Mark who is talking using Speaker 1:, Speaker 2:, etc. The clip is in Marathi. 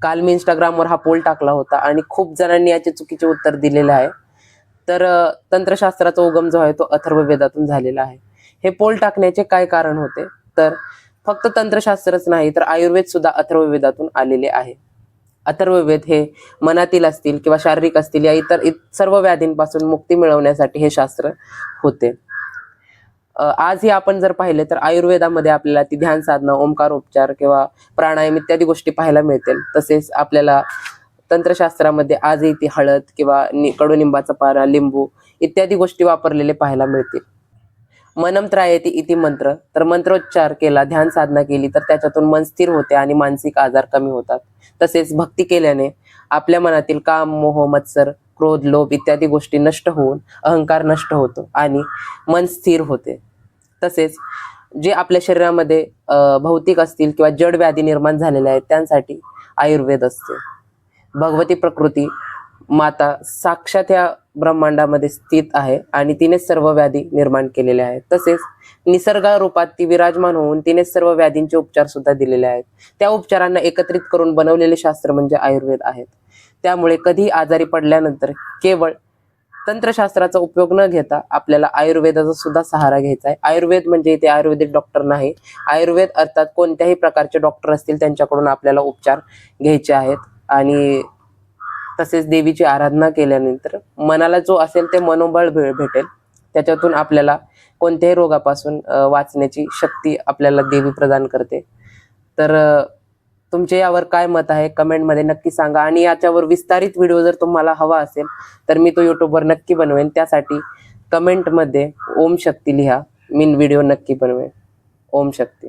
Speaker 1: काल मी इंस्टाग्रामवर हा पोल टाकला होता आणि खूप जणांनी याचे चुकीचे उत्तर दिलेले आहे. तर तंत्रशास्त्राचा उगम जो आहे तो अथर्ववेदातून झालेला आहे. हे पोल टाकण्याचे काय कारण होते? तर फक्त तंत्रशास्त्रच नाही तर आयुर्वेद सुद्धा अथर्ववेदातून आलेले आहे. अथर्ववेद हे मनातील असतील किंवा शारीरिक असतील या इतर सर्व व्याधींपासून मुक्ती मिळवण्यासाठी हे शास्त्र होते. आजही आपण जर पाहिले तर आयुर्वेदामध्ये आपल्याला ती ध्यान साधना, ओंकारोपचार किंवा प्राणायाम इत्यादी गोष्टी पाहायला मिळतील. तसेच आपल्याला तंत्रशास्त्रामध्ये आजही ती हळद किंवा कडुनिंबाचा पाला, लिंबू इत्यादी गोष्टी वापरलेले पाहायला मिळतील. मनम त्रायती इति मंत्र, तर मंत्रोच्चार केला, ध्यान साधना केली तर त्याच्यातून मन स्थिर होते आणि मानसिक आजार कमी होतात. तसेच भक्ती केल्याने आपल्या मनातील काम, मोह, मत्सर, क्रोध, लोभ इत्यादी गोष्टी नष्ट होऊन अहंकार नष्ट होतो आणि मन स्थिर होते. तसेच जे आपल्या शरीरामध्ये भौतिक असतील किंवा जड व्याधी निर्माण झालेल्या आहेत त्यांसाठी आयुर्वेद असते. भगवती प्रकृती माता साक्षात या ब्रह्मांडामध्ये स्थित आहे आणि तिनेच सर्व व्याधी निर्माण केलेले आहेत. तसेच निसर्ग रूपात ती विराजमान होऊन तिने सर्व व्याधींचे उपचार सुद्धा दिलेले आहेत. त्या उपचारांना एकत्रित करून बनवलेले शास्त्र म्हणजे आयुर्वेद आहेत. त्यामुळे कधी आजारी पडल्यानंतर केवळ तंत्रशास्त्राचा उपयोग न घेता आपल्याला आयुर्वेदाचा सुद्धा सहारा घ्यायचा आहे. आयुर्वेद म्हणजे इथे आयुर्वेदिक डॉक्टर नाही, आयुर्वेद अर्थात कोणत्याही प्रकारचे डॉक्टर असतील त्यांच्याकडून आपल्याला उपचार घ्यायचे आहेत. आणि तसेच देवीची आराधना केल्यानंतर मनाला जो असेल ते मनोबळ भेटेल. त्याच्यातून आपल्याला कोणत्याही रोगापासून वाचण्याची शक्ती आपल्याला देवी प्रदान करते. तर तुमचे यावर काय मत आहे कमेंटमध्ये नक्की सांगा. आणि याच्यावर विस्तारित व्हिडिओ जर तुम्हाला हवा असेल तर मी तो यूट्यूबवर नक्की बनवेन. त्यासाठी कमेंटमध्ये ओम शक्ती लिहा, मी व्हिडिओ नक्की बनवेन. ओम शक्ती.